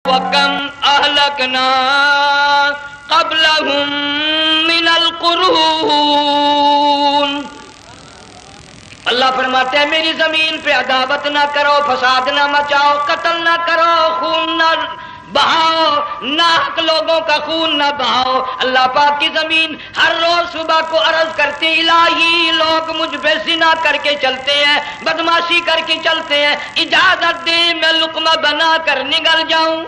وَكَمْ أَهْلَكْنَا قَبْلَهُمْ مِنَ الْقُرُونِ۔ اللہ فرماتے ہیں میری زمین پہ عداوت نہ کرو، فساد نہ مچاؤ، قتل نہ کرو، خون نہ بہاؤ، ناحق لوگوں کا خون نہ بہاؤ۔ اللہ پاک کی زمین ہر روز صبح کو عرض کرتی الہی لوگ مجھ پہ زنا کر کے چلتے ہیں، بدماشی کر کے چلتے ہیں، اجازت دے میں لقمہ بنا کر نگل جاؤں۔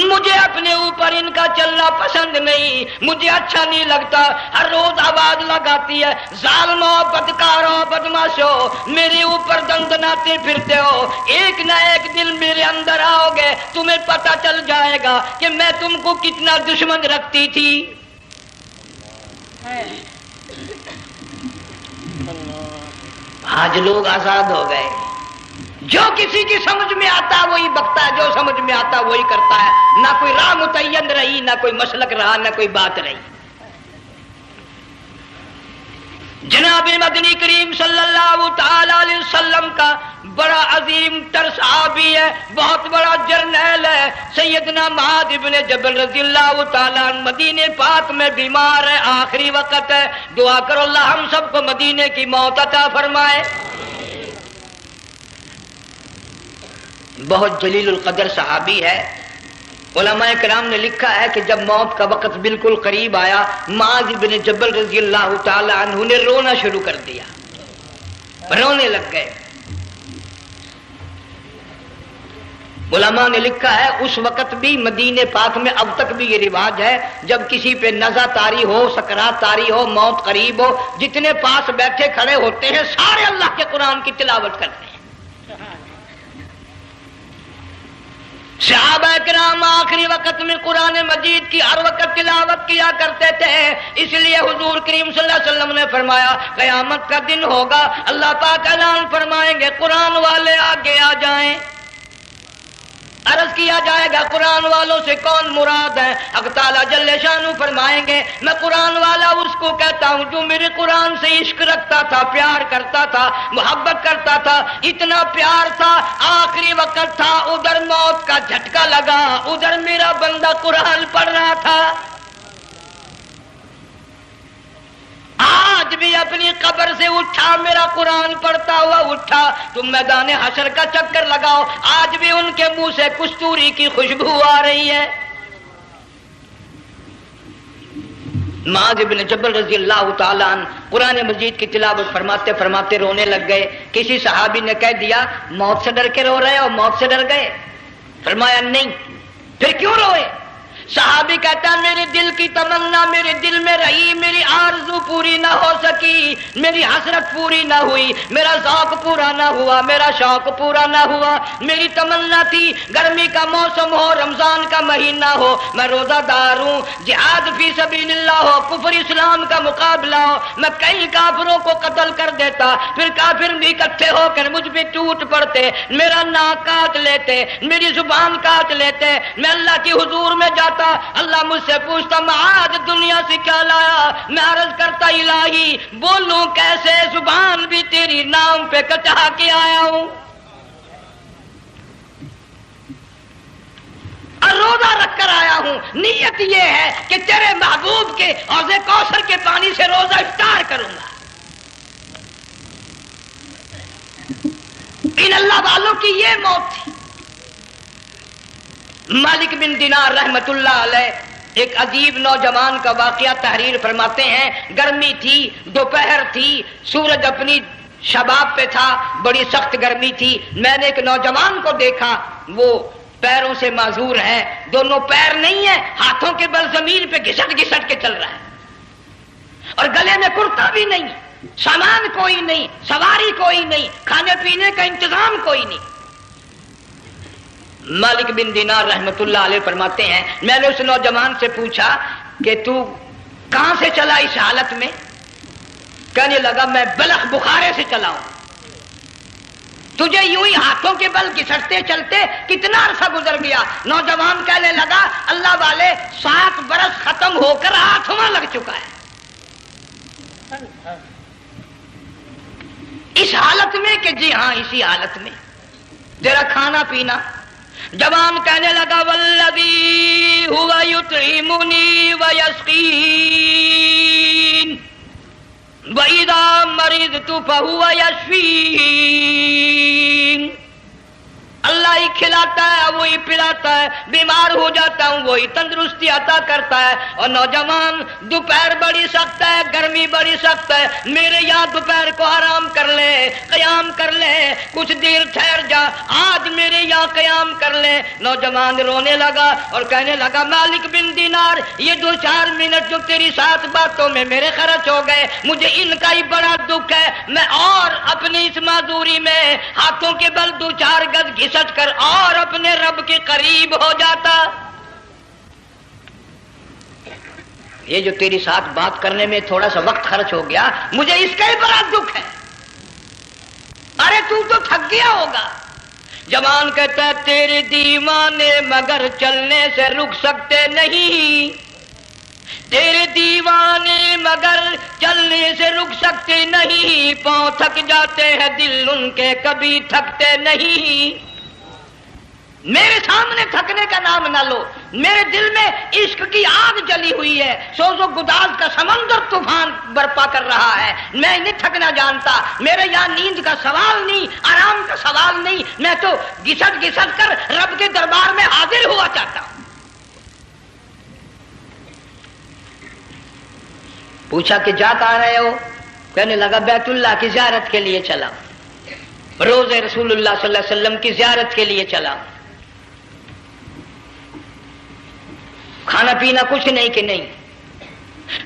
مجھے اپنے اوپر ان کا چلنا پسند نہیں، مجھے اچھا نہیں لگتا۔ ہر روز آواز لگاتی ہے ظالمو، بدکارو، بدماشو، میرے اوپر دندناتے پھرتے ہو، ایک نہ ایک دن میرے اندر آؤ گے، تمہیں پتہ چل جائے گا کہ میں تم کو کتنا دشمن رکھتی تھی۔ آج لوگ آزاد ہو گئے، جو کسی کی سمجھ میں آتا وہی بکتا ہے، جو سمجھ میں آتا وہی کرتا ہے، نہ کوئی راہ متعین رہی، نہ کوئی مسلک رہا، نہ کوئی بات رہی۔ جناب مدنی کریم صلی اللہ تعالی علیہ وسلم کا بڑا عظیم تر صحابی ہے، بہت بڑا جرنیل ہے، سیدنا معاذ ابن جبل رضی اللہ تعالی عنہ مدینے پاک میں بیمار ہے، آخری وقت ہے، دعا کرو اللہ ہم سب کو مدینے کی موت عطا فرمائے۔ بہت جلیل القدر صحابی ہے۔ علماء کرام نے لکھا ہے کہ جب موت کا وقت بالکل قریب آیا، معاذ بن جبل رضی اللہ تعالی عنہ نے رونا شروع کر دیا، رونے لگ گئے۔ علماء نے لکھا ہے اس وقت بھی مدینے پاک میں اب تک بھی یہ رواج ہے، جب کسی پہ نزع طاری ہو، سکرات طاری ہو، موت قریب ہو، جتنے پاس بیٹھے کھڑے ہوتے ہیں سارے اللہ کے قرآن کی تلاوت کرتے ہیں۔ صحابہ کرام آخری وقت میں قرآن مجید کی ہر وقت تلاوت کیا کرتے تھے، اس لیے حضور کریم صلی اللہ علیہ وسلم نے فرمایا قیامت کا دن ہوگا، اللہ پاک اعلان فرمائیں گے قرآن والے آگے آ جائیں۔ عرض کیا جائے گا قرآن والوں سے کون مراد ہے؟ حق تعالیٰ جل شانہ فرمائیں گے میں قرآن والا اس کو کہتا ہوں جو میرے قرآن سے عشق رکھتا تھا، پیار کرتا تھا، محبت کرتا تھا، اتنا پیار تھا آخری وقت تھا، ادھر موت کا جھٹکا لگا، ادھر میرا بندہ قرآن پڑھ رہا تھا، آج بھی اپنی قبر سے اٹھا، میرا قرآن پڑھتا ہوا اٹھا، تم میدان حشر کا چکر لگاؤ، آج بھی ان کے منہ سے کستوری کی خوشبو آ رہی ہے۔ معاذ بن جبل رضی اللہ تعالیٰ عنہ قرآن مجید کی تلاوت فرماتے فرماتے رونے لگ گئے۔ کسی صحابی نے کہہ دیا موت سے ڈر کے رو رہے ہو، موت سے ڈر گئے؟ فرمایا نہیں۔ پھر کیوں روئے؟ صحابی کہتا ہے میرے دل کی تمنا میرے دل میں رہی، میری آرزو پوری نہ ہو سکی، میری حسرت پوری نہ ہوئی، میرا ذوق پورا نہ ہوا، میرا شوق پورا نہ ہوا، میری تمنا تھی گرمی کا موسم ہو، رمضان کا مہینہ ہو، میں روزہ دار ہوں، جہاد فی سبیل اللہ ہو، کفر اسلام کا مقابلہ ہو، میں کئی کافروں کو قتل کر دیتا، پھر کافر بھی اکٹھے ہو کر مجھ پہ ٹوٹ پڑتے، میرا ناک کاٹ لیتے، میری زبان کاٹ لیتے، میں اللہ کی حضور میں جاتا، اللہ مجھ سے پوچھتا معاذ دنیا سے کیا لایا؟ میں عرض کرتا الہی بولوں کیسے، زبان بھی تیری نام پہ کٹا کے آیا ہوں، اور روزہ رکھ کر آیا ہوں، نیت یہ ہے کہ تیرے محبوب کے حوض کوثر کے پانی سے روزہ افطار کروں گا۔ ان اللہ والوں کی یہ موت تھی۔ مالک بن دینار رحمت اللہ علیہ ایک عجیب نوجوان کا واقعہ تحریر فرماتے ہیں، گرمی تھی، دوپہر تھی، سورج اپنی شباب پہ تھا، بڑی سخت گرمی تھی، میں نے ایک نوجوان کو دیکھا، وہ پیروں سے معذور ہے، دونوں پیر نہیں ہیں، ہاتھوں کے بل زمین پہ گھسٹ گھسٹ کے چل رہا ہے، اور گلے میں کرتا بھی نہیں، سامان کوئی نہیں، سواری کوئی نہیں، کھانے پینے کا انتظام کوئی نہیں۔ مالک بن دینار رحمت اللہ علیہ فرماتے ہیں میں نے اس نوجوان سے پوچھا کہ تو کہاں سے چلا اس حالت میں؟ کہنے لگا میں بلخ بخارے سے چلا ہوں۔ تجھے یوں ہی ہاتھوں کے بل گھسٹتے چلتے کتنا عرصہ گزر گیا؟ نوجوان کہنے لگا اللہ والے 7 برس ختم ہو کر ہاتھواں لگ چکا ہے، اس حالت میں کہ جی ہاں اسی حالت میں، تیرا کھانا کھانا پینا. جوان کہنے لگا والذی ہوا یطعمنی ویسقین وَإِذَا مَرِضْتُ فَهُوَ يَشْفِينِ. اللہ ہی کھلاتا ہے, وہی پلاتا ہے, بیمار ہو جاتا ہوں وہی تندرستی عطا کرتا ہے. اور نوجوان دوپہر بڑی سخت ہے, گرمی بڑی سخت ہے, میرے یہاں دوپہر کو آرام کر لے, قیام کر لے, کچھ دیر ٹھہر جا, آج میرے یہاں قیام کر لے. نوجوان رونے لگا اور کہنے لگا مالک بن دینار, یہ 2-4 منٹ جو تیری ساتھ باتوں میں میرے خرچ ہو گئے, مجھے ان کا ہی بڑا دکھ ہے. میں اور اپنی اس معذوری میں ہاتھوں کے بل 2-4 گز گھسٹ کر اور اپنے رب کے قریب ہو جاتا. یہ جو تیری ساتھ بات کرنے میں تھوڑا سا وقت خرچ ہو گیا, مجھے اس کا ہی بڑا دکھ ہے. ارے تو تھک گیا ہوگا. جوان کہتا ہے تیرے دیوانے مگر چلنے سے رک سکتے نہیں, تیرے دیوانے مگر چلنے سے رک سکتے نہیں, پاؤں تھک جاتے ہیں دل ان کے کبھی تھکتے نہیں. میرے سامنے تھکنے کا نام نہ لو, میرے دل میں عشق کی آگ جلی ہوئی ہے, سوز و گداز کا سمندر طوفان برپا کر رہا ہے. میں نہیں تھکنا جانتا, میرے یہاں نیند کا سوال نہیں, آرام کا سوال نہیں, میں تو گھسٹ گھسٹ کر رب کے دربار میں حاضر ہوا چاہتا ہوں. پوچھا کہ جا کہاں رہے ہو؟ کہنے لگا بیت اللہ کی زیارت کے لیے چلا, روزے رسول اللہ صلی اللہ علیہ وسلم کی زیارت کے لیے چلا. کھانا پینا کچھ نہیں کہ نہیں,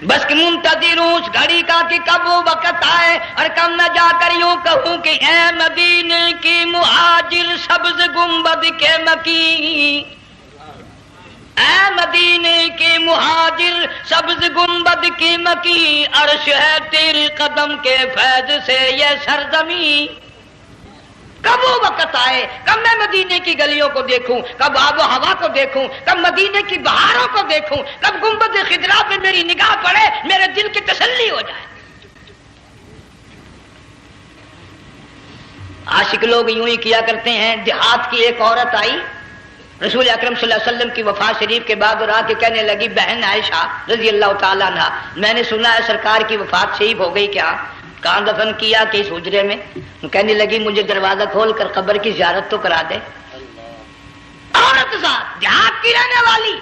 بس کہ منتظر ہوں اس گھڑی کا کہ کب وہ وقت آئے اور کب میں جا کر یوں کہوں کہ اے مدینے کی مہاجر سبز گنبد کے مکی, اے مدینے کے مہاجر سبز گنبد کی مکی, عرش ہے تیرے قدم کے فیض سے یہ سرزمین. کب وہ وقت آئے, کب میں مدینے کی گلیوں کو دیکھوں, کب آب و ہوا کو دیکھوں, کب مدینے کی بہاروں کو دیکھوں, کب گنبد خضرا پہ میری نگاہ پڑے, میرے دل کی تسلی ہو جائے. عاشق لوگ یوں ہی کیا کرتے ہیں. دیہات کی ایک عورت آئی رسول اکرم صلی اللہ علیہ وسلم کی وفات شریف کے بعد اور آ کے کہنے لگی بہن عائشہ رضی اللہ تعالیٰ عنہا, میں نے سنا ہے سرکار کی وفات شریف ہو گئی, کیا کہاں دفن کیا کہ اس حجرے میں؟ کہنے لگی مجھے دروازہ کھول کر قبر کی زیارت تو کرا دے. عورت ساتھ دیہات کی رہنے والی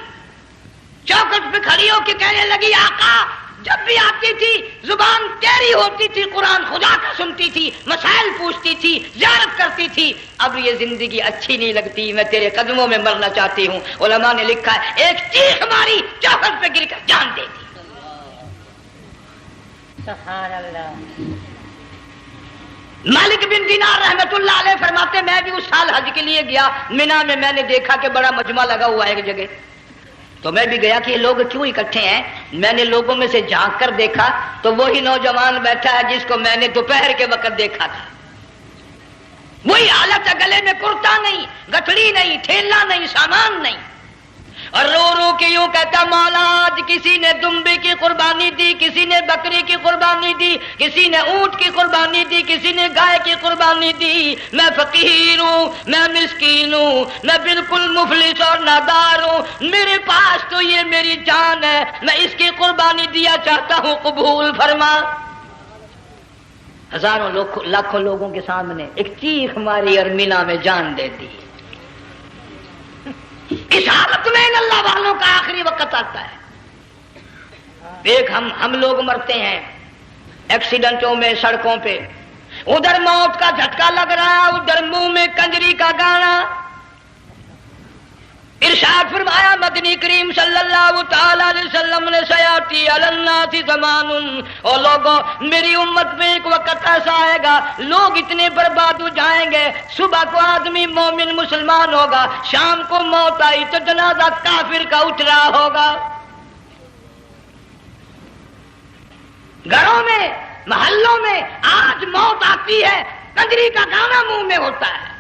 چوکھٹ پہ کھڑی ہو کے کہنے لگی آقا جب بھی آتی تھی زبان تیری ہوتی تھی, قرآن خدا کا سنتی تھی, مسائل پوچھتی تھی, زیارت کرتی تھی, اب یہ زندگی اچھی نہیں لگتی, میں تیرے قدموں میں مرنا چاہتی ہوں. علماء نے لکھا ہے ایک چیخ ماری, چوکھٹ پہ گر کر جان دے دی. سبحان اللہ. مالک بن دینار رحمت اللہ علیہ فرماتے میں بھی اس سال حج کے لیے گیا, مینا میں میں نے دیکھا کہ بڑا مجمع لگا ہوا ہے ایک جگہ, تو میں بھی گیا کہ یہ لوگ کیوں اکٹھے ہیں. میں نے لوگوں میں سے جھانک کر دیکھا تو وہی نوجوان بیٹھا ہے جس کو میں نے دوپہر کے وقت دیکھا تھا. وہی حالت ہے, گلے میں کرتا نہیں, گٹھڑی نہیں, تھیلا نہیں, سامان نہیں, اور رو رو کے یوں کہتا مولا آج کسی نے دمبے کی قربانی دی, کسی نے بکری کی قربانی دی, کسی نے اونٹ کی قربانی دی, کسی نے گائے کی قربانی دی. میں فقیر ہوں, میں مسکین ہوں, میں بالکل مفلس اور نادار ہوں, میرے پاس تو یہ میری جان ہے, میں اس کی قربانی دیا چاہتا ہوں, قبول فرما. ہزاروں لاکھوں لوگوں کے سامنے ایک چیخ ماری اور مینا میں جان دے دی. اس حالت میں ان اللہ والوں کا آخری وقت آتا ہے. ایک ہم لوگ مرتے ہیں ایکسیڈنٹوں میں, سڑکوں پہ, ادھر موت کا جھٹکا لگ رہا, ادھر منہ میں کنجری کا گانا. ارشاد فرمایا مدنی کریم صلی اللہ تعالی علیہ وسلم نے سیاتی علی الناس زمان, اور لوگوں میری امت میں ایک وقت ایسا آئے گا لوگ اتنے برباد ہو جائیں گے, صبح کو آدمی مومن مسلمان ہوگا, شام کو موت آئی تو جنازہ کافر کا اٹھ رہا ہوگا. گھروں میں محلوں میں آج موت آتی ہے, کنجری کا گانا منہ میں ہوتا ہے.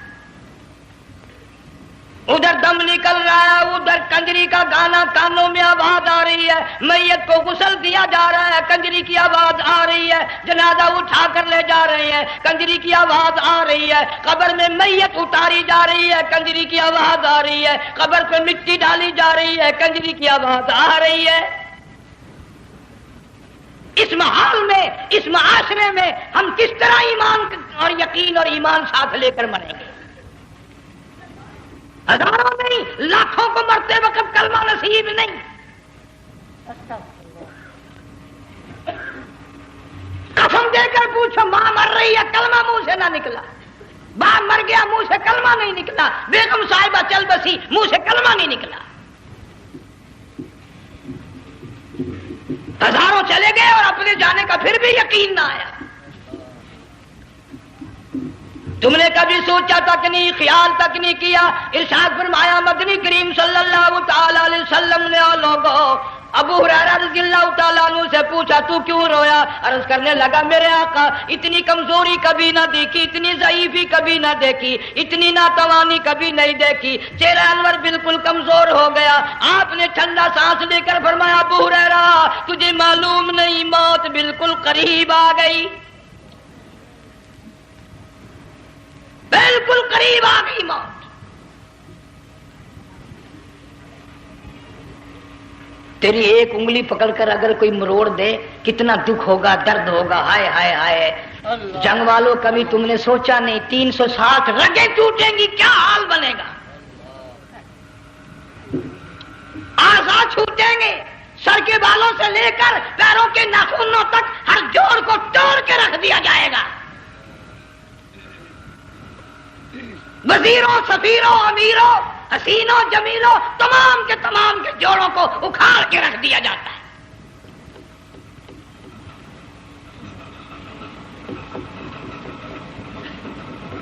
ادھر دم نکل رہا ہے، ادھر کنجری کا گانا کانوں میں آواز آ رہی ہے، میت کو غسل دیا جا رہا ہے، کنجری کی آواز آ رہی ہے، جنازہ اٹھا کر لے جا رہے ہیں، کنجری کی آواز آ رہی ہے، قبر میں میت اتاری جا رہی ہے، کنجری کی آواز آ رہی ہے، قبر پہ مٹی ڈالی جا رہی ہے، کنجری کی آواز آ رہی ہے۔ اس ماحول میں، اس معاشرے میں ہم کس طرح ایمان اور یقین اور ایمان ساتھ لے کر مریں گے؟ ہزاروں نہیں، لاکھوں کو مرتے وقت کلمہ نصیب نہیں۔ قسم دے کر پوچھو، ماں مر رہی ہے، کلمہ منہ سے نہ نکلا، باپ مر گیا، منہ سے کلمہ نہیں نکلا، بیگم صاحبہ چل بسی، منہ سے کلمہ نہیں نکلا۔ ہزاروں چلے گئے اور اپنے جانے کا پھر بھی یقین نہ آیا۔ تم نے کبھی سوچا تک نہیں، خیال تک نہیں کیا؟ ارشاد فرمایا مدنی کریم صلی اللہ تعالی علیہ وسلم نے لوگوں ابو ہریرہ رضی اللہ تعالیٰ عنہ سے پوچھا تو کیوں رویا؟ عرض کرنے لگا میرے آقا اتنی کمزوری کبھی نہ دیکھی، اتنی ضعیفی کبھی نہ دیکھی، اتنی ناتوانی کبھی نہیں دیکھی، چہرہ انور بالکل کمزور ہو گیا۔ آپ نے ٹھنڈا سانس لے کر فرمایا ابو ہریرہ تجھے معلوم نہیں موت بالکل قریب آ گئی، بالکل قریب آ گئی موت۔ تیری ایک انگلی پکڑ کر اگر کوئی مروڑ دے کتنا دکھ ہوگا، درد ہوگا، ہائے ہائے ہائے۔ جنگ والوں کبھی تم نے سوچا نہیں 360 رگیں ٹوٹیں گی کیا حال بنے گا، اعضاء چھوٹیں گے، سر کے بالوں سے لے کر پیروں کے ناخنوں تک ہر جوڑ کو توڑ کے رکھ دیا جائے گا، وزیروں، سفیروں، امیروں، حسینوں، جمیلوں، تمام کے جوڑوں کو اکھاڑ کے رکھ دیا جاتا ہے۔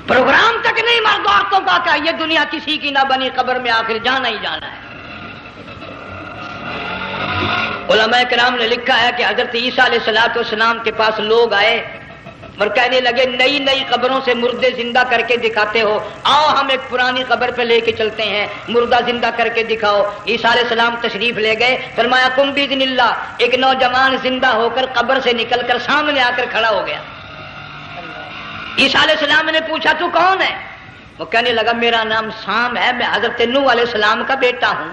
پروگرام تک نہیں مرد عورتوں کا کہ یہ دنیا کسی کی نہ بنی، قبر میں آخر جانا ہی جانا ہے۔ علماء کرام نے لکھا ہے کہ حضرت عیسیٰ علیہ السلام کے پاس لوگ آئے اور کہنے لگے نئی نئی قبروں سے مردے زندہ کر کے دکھاتے ہو، آؤ ہم ایک پرانی قبر پہ لے کے چلتے ہیں، مردہ زندہ کر کے دکھاؤ۔ عیسیٰ علیہ السلام تشریف لے گئے، فرمایا قم باذن اللہ، ایک نوجوان زندہ ہو کر قبر سے نکل کر سامنے آ کر کھڑا ہو گیا۔ عیسیٰ علیہ السلام نے پوچھا تو کون ہے؟ وہ کہنے لگا میرا نام سام ہے، میں حضرت نوح علیہ السلام کا بیٹا ہوں۔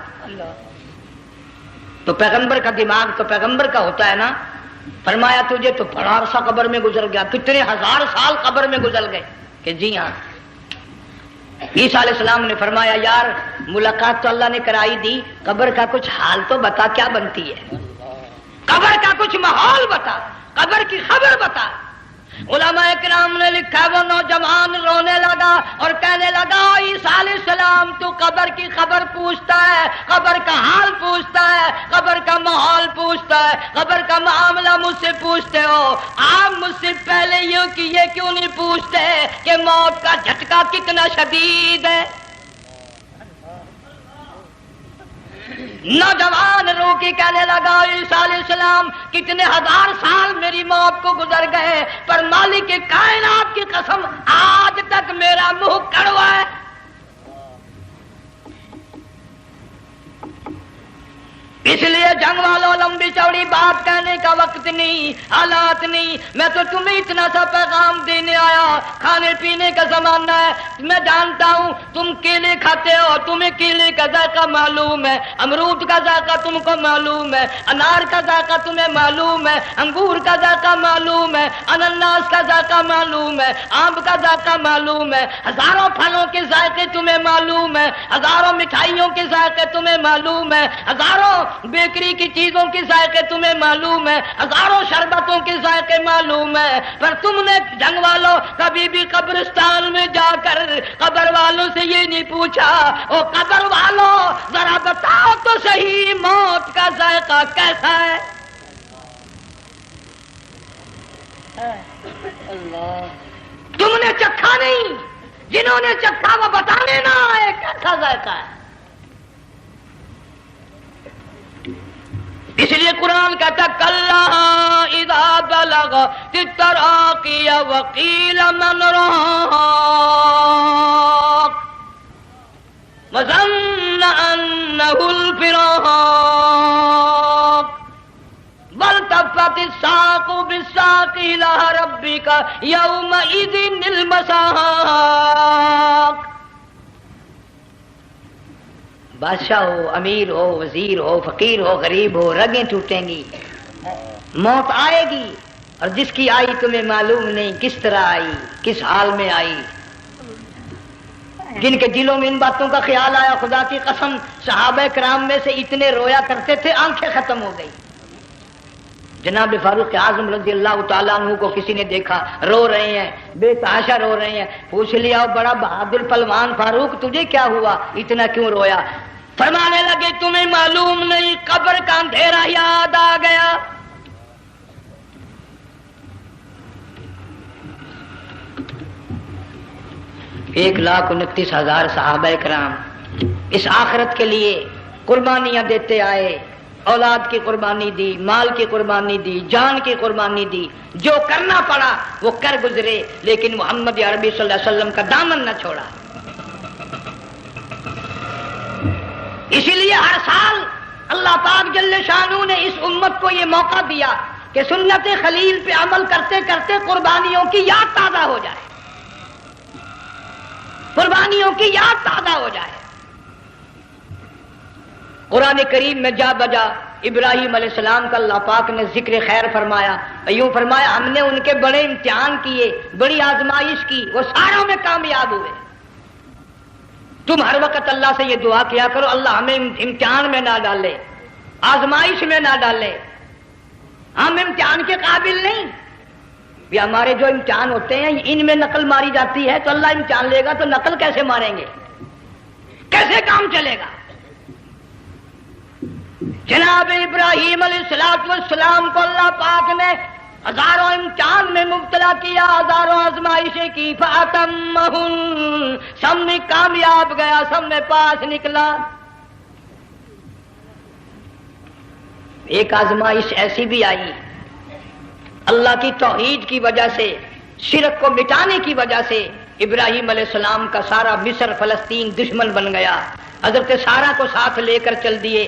تو پیغمبر کا دماغ تو پیغمبر کا ہوتا ہے نا۔ فرمایا تجھے تو بڑا عرصہ قبر میں گزر گیا، کتنے ہزار سال قبر میں گزر گئے؟ کہ جی ہاں۔ عیسیٰ علیہ السلام نے فرمایا یار ملاقات تو اللہ نے کرائی دی، قبر کا کچھ حال تو بتا کیا بنتی ہے، قبر کا کچھ ماحول بتا، قبر کی خبر بتا۔ علماء کرام نے لکھا وہ نوجوان رونے لگا اور کہنے لگا عیسیٰ علیہ السلام تو قبر کی خبر پوچھتا ہے، قبر کا حال پوچھتا ہے، قبر کا ماحول پوچھتا ہے، قبر کا معاملہ مجھ سے پوچھتے ہو، آپ مجھ سے پہلے یہ کیوں نہیں پوچھتے کہ موت کا جھٹکا کتنا شدید ہے؟ نوجوان رو کے کہنے لگا عیسیٰ علیہ السلام کتنے ہزار سال میری موت کو گزر گئے، پر مالک کائنات کی قسم آج تک میرا منہ کڑوا ہے۔ اس لیے جنگ والوں لمبی چوڑی بات کہنے کا وقت نہیں، حالات نہیں، میں تو تمہیں اتنا سا پیغام دینے آیا، کھانے پینے کا زمانہ ہے، میں جانتا ہوں تم کیلے کھاتے ہو، تمہیں کیلے کا ذائقہ معلوم ہے، امرود کا ذائقہ تم کو معلوم ہے، انار کا ذائقہ تمہیں معلوم ہے، انگور کا ذائقہ معلوم ہے، انناس کا ذائقہ معلوم ہے، آم کا ذائقہ معلوم ہے، ہزاروں پھلوں کے ذائقے تمہیں معلوم ہے، ہزاروں مٹھائیوں کے ذائقے تمہیں معلوم ہے، ہزاروں بیکری کی چیزوں کے ذائقے تمہیں معلوم ہے، ہزاروں شربتوں کے ذائقے معلوم ہے، پر تم نے جنگ والوں کبھی بھی قبرستان میں جا کر قبر والوں سے یہ نہیں پوچھا او قبر والوں ذرا بتاؤ تو صحیح موت کا ذائقہ کیسا ہے؟ تم نے چکھا نہیں، جنہوں نے چکھا وہ بتانے نہ آئے کیسا ذائقہ ہے۔ اس لیے قرآن کہتا کلا اذا بلغت التراقی وقیل من راق، وظن أنه الفراق والتفت الساق بالساق إلى ربك يومئذ المساق. بادشاہ ہو، امیر ہو، وزیر ہو، فقیر ہو، غریب ہو، رگیں ٹوٹیں گی، موت آئے گی، اور جس کی آئی تمہیں معلوم نہیں کس طرح آئی، کس حال میں آئی. جن کے دلوں میں ان باتوں کا خیال آیا، خدا کی قسم صحابہ کرام میں سے اتنے رویا کرتے تھے آنکھیں ختم ہو گئی. جناب فاروق اعظم رضی اللہ تعالیٰ عنہ کو کسی نے دیکھا رو رہے ہیں، بے تحاشا رو رہے ہیں. پوچھ لیا بڑا بہادر پہلوان فاروق تجھے کیا ہوا، اتنا کیوں رویا؟ فرمانے لگے تمہیں معلوم نہیں، قبر کا اندھیرا یاد آ گیا. ایک 1,29,000 صحابہ کرام اس آخرت کے لیے قربانیاں دیتے آئے، اولاد کی قربانی دی، مال کی قربانی دی، جان کی قربانی دی، جو کرنا پڑا وہ کر گزرے، لیکن محمد عربی صلی اللہ علیہ وسلم کا دامن نہ چھوڑا. اسی لیے ہر سال اللہ پاک جل شانہ نے اس امت کو یہ موقع دیا کہ سنت خلیل پہ عمل کرتے کرتے قربانیوں کی یاد تازہ ہو جائے، قربانیوں کی یاد تازہ ہو جائے. قرآن کریم میں جا بجا ابراہیم علیہ السلام کا اللہ پاک نے ذکر خیر فرمایا، یوں فرمایا ہم نے ان کے بڑے امتحان کیے، بڑی آزمائش کی، وہ ساروں میں کامیاب ہوئے. تم ہر وقت اللہ سے یہ دعا کیا کرو اللہ ہمیں امتحان میں نہ ڈالے، آزمائش میں نہ ڈالے، ہم امتحان کے قابل نہیں. یہ ہمارے جو امتحان ہوتے ہیں ان میں نقل ماری جاتی ہے، تو اللہ امتحان لے گا تو نقل کیسے ماریں گے، کیسے کام چلے گا؟ جناب ابراہیم علیہ السلام کو اللہ پاک نے ہزاروں امتحان میں مبتلا کیا، ہزاروں آزمائشیں کی، فَأَتَمَّهُنْ سب میں کامیاب گیا، سب میں پاس نکلا. ایک آزمائش ایسی بھی آئی اللہ کی توحید کی وجہ سے، شرک کو مٹانے کی وجہ سے ابراہیم علیہ السلام کا سارا مصر فلسطین دشمن بن گیا. حضرت سارہ کو ساتھ لے کر چل دیے،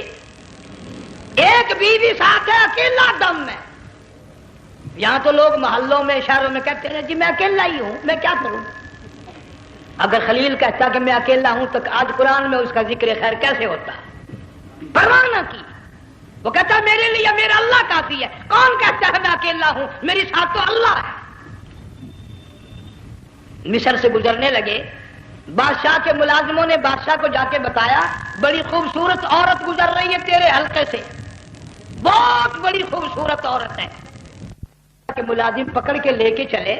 ایک بیوی ساتھ ہے اکیلا دم میں. یہاں تو لوگ محلوں میں شہروں میں کہتے ہیں جی میں اکیلا ہی ہوں، میں کیا کروں. اگر خلیل کہتا کہ میں اکیلا ہوں تو آج قرآن میں اس کا ذکر خیر کیسے ہوتا؟ پرواہ نہ کی، وہ کہتا میرے لیے میرا اللہ کافی ہے. کون کہتا ہے میں اکیلا ہوں، میری ساتھ تو اللہ ہے. مصر سے گزرنے لگے، بادشاہ کے ملازموں نے بادشاہ کو جا کے بتایا بڑی خوبصورت عورت گزر رہی ہے تیرے حلقے سے، بہت بڑی خوبصورت عورت ہے. کہ ملازم پکڑ کے لے کے چلے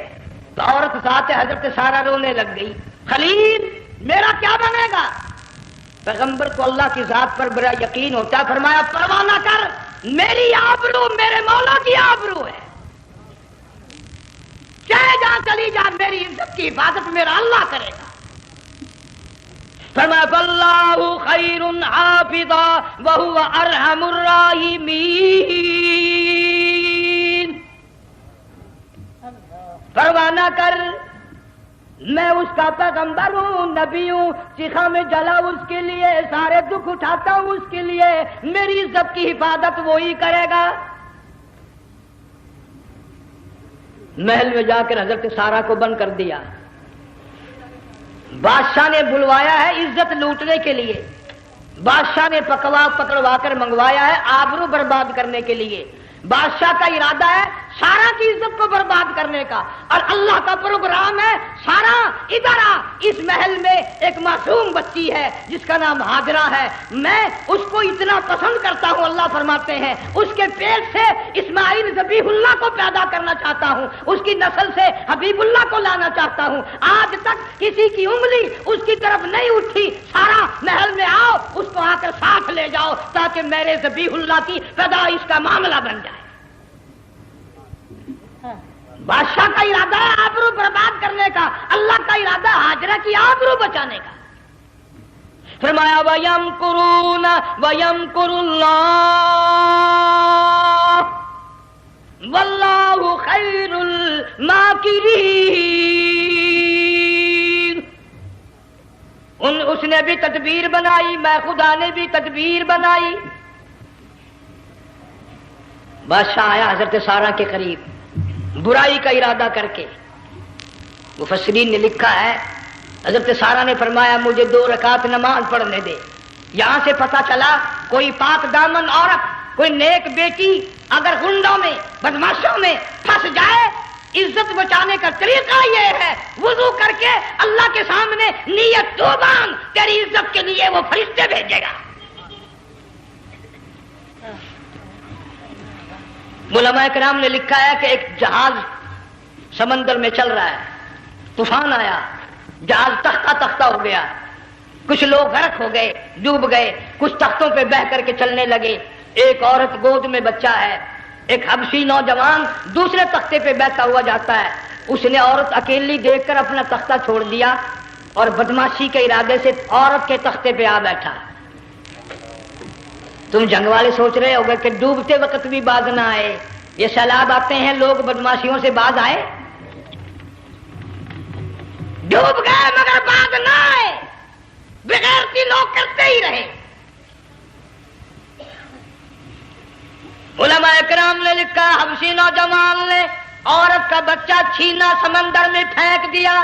تو عورت ساتھ حضرت سارہ رونے لگ گئی. خلیل میرا کیا بنے گا؟ پیغمبر کو اللہ کی ذات پر بڑا یقین ہوتا، فرمایا پرواہ نہ کر، میری آبرو میرے مولا کی آبرو ہے، چاہے جہاں چلی جا میری عزت کی حفاظت میرا اللہ کرے گا. فرمایا فاللہ خیر حافظا وہو ارحم الراحمین. پرواہ نہ کر، میں اس کا پیغمبر ہوں، نبی ہوں، چیخا میں جلا اس کے لیے، سارے دکھ اٹھاتا ہوں اس کے لیے، میری عزت کی حفاظت وہی کرے گا. محل میں جا کر حضرت سارہ کو بند کر دیا. بادشاہ نے بلوایا ہے عزت لوٹنے کے لیے، بادشاہ نے پکڑوا کر منگوایا ہے آبرو برباد کرنے کے لیے. بادشاہ کا ارادہ ہے سارا کی عزت کو برباد کرنے کا، اور اللہ کا پروگرام ہے سارا ادھر آ، اس محل میں ایک معصوم بچی ہے جس کا نام ہاجرہ ہے، میں اس کو اتنا پسند کرتا ہوں، اللہ فرماتے ہیں اس کے پیٹ سے اسماعیل ذبیح اللہ کو پیدا کرنا چاہتا ہوں، اس کی نسل سے حبیب اللہ کو لانا چاہتا ہوں. آج تک کسی کی انگلی اس کی طرف نہیں اٹھی. سارا محل میں آؤ، اس کو آ کر ساتھ لے جاؤ تاکہ میرے ذبیح اللہ کی پیدائش کا معاملہ بن جائے. بادشاہ کا ارادہ ہے آبرو برباد کرنے کا، اللہ کا ارادہ ہے ہاجرہ کی آبرو بچانے کا. فرمایا وَيَمْكُرُونَ وَيَمْكُرُ اللَّهُ وَاللَّهُ خَيْرُ الْمَاكِرِينَ. اس نے بھی تدبیر بنائی، میں خدا نے بھی تدبیر بنائی۔ بادشاہ آیا حضرت سارہ کے قریب برائی کا ارادہ کر کے۔ مفسرین نے لکھا ہے حضرت سارہ نے فرمایا مجھے 2 رکعت نماز پڑھنے دے۔ یہاں سے پتہ چلا کوئی پاک دامن عورت، کوئی نیک بیٹی اگر غنڈوں میں بدماشوں میں پھنس جائے، عزت بچانے کا طریقہ یہ ہے وضو کر کے اللہ کے سامنے نیت تو باندھ، تیری عزت کے لیے وہ فرشتے بھیجے گا۔ علماء کرام نے لکھا ہے کہ ایک جہاز سمندر میں چل رہا ہے، طوفان آیا، جہاز تختہ تختہ ہو گیا، کچھ لوگ غرق ہو گئے، ڈوب گئے، کچھ تختوں پہ بہ کر کے چلنے لگے۔ ایک عورت گود میں بچہ ہے، ایک حبشی نوجوان دوسرے تختے پہ بیٹھا ہوا جاتا ہے۔ اس نے عورت اکیلی دیکھ کر اپنا تختہ چھوڑ دیا اور بدماشی کے ارادے سے عورت کے تختے پہ آ بیٹھا۔ تم جنگ والے سوچ رہے ہوگے کہ ڈوبتے وقت بھی باز نہ آئے، یہ سیلاب آتے ہیں لوگ بدماشیوں سے باز آئے؟ ڈوب گئے مگر باز نہ آئے، بغیرتی لوگ کرتے ہی رہے۔ علماء کرام نے لکھا حبشی نوجوان نے عورت کا بچہ چھینا سمندر میں پھینک دیا۔